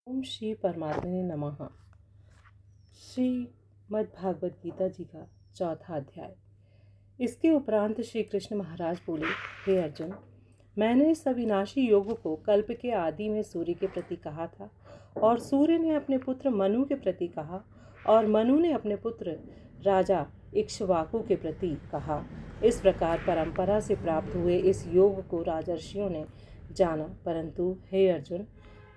ओम श्री परमात्मने नमः। श्रीमद् भागवत गीता जी का चौथा अध्याय। इसके उपरांत श्री कृष्ण महाराज बोले, हे अर्जुन, मैंने इस अविनाशी योग को कल्प के आदि में सूर्य के प्रति कहा था, और सूर्य ने अपने पुत्र मनु के प्रति कहा, और मनु ने अपने पुत्र राजा इक्ष्वाकु के प्रति कहा। इस प्रकार परंपरा से प्राप्त हुए इस योग को राजर्षियों ने जाना, परंतु हे अर्जुन,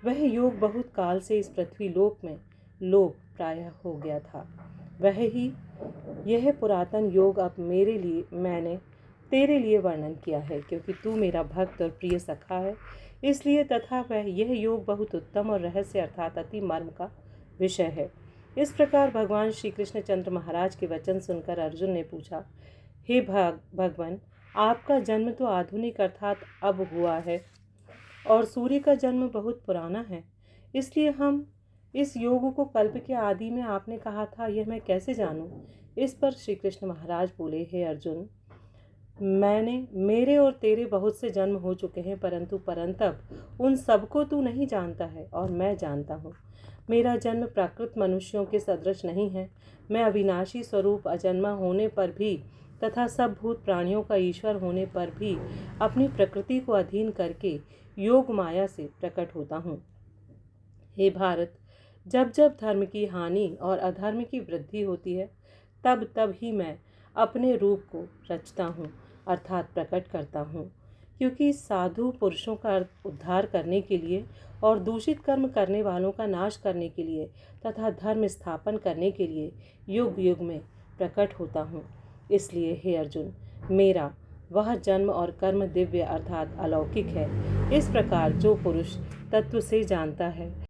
वह योग बहुत काल से इस पृथ्वी लोक में लोप प्रायः हो गया था। वह ही यह पुरातन योग अब मैंने तेरे लिए वर्णन किया है, क्योंकि तू मेरा भक्त और प्रिय सखा है, इसलिए। तथा वह यह योग बहुत उत्तम और रहस्य अर्थात अति मर्म का विषय है। इस प्रकार भगवान श्री कृष्णचंद्र महाराज के वचन सुनकर अर्जुन ने पूछा, हे भगवान, आपका जन्म तो आधुनिक अर्थात अब हुआ है, और सूर्य का जन्म बहुत पुराना है, इसलिए हम इस योग को कल्प के आदि में आपने कहा था, यह मैं कैसे जानूं? इस पर श्री कृष्ण महाराज बोले, हे अर्जुन, मेरे और तेरे बहुत से जन्म हो चुके हैं, परंतु परंतप उन सबको तू नहीं जानता है, और मैं जानता हूँ। मेरा जन्म प्राकृत मनुष्यों के सदृश नहीं है। मैं अविनाशी स्वरूप अजन्मा होने पर भी तथा सब भूत प्राणियों का ईश्वर होने पर भी अपनी प्रकृति को अधीन करके योग माया से प्रकट होता हूँ। हे भारत, जब जब धर्म की हानि और अधर्म की वृद्धि होती है, तब तब ही मैं अपने रूप को रचता हूँ अर्थात प्रकट करता हूँ, क्योंकि साधु पुरुषों का उद्धार करने के लिए और दूषित कर्म करने वालों का नाश करने के लिए तथा धर्म स्थापन करने के लिए युग युग में प्रकट होता हूँ। इसलिए हे अर्जुन, मेरा वह जन्म और कर्म दिव्य अर्थात अलौकिक है। इस प्रकार जो पुरुष तत्व से जानता है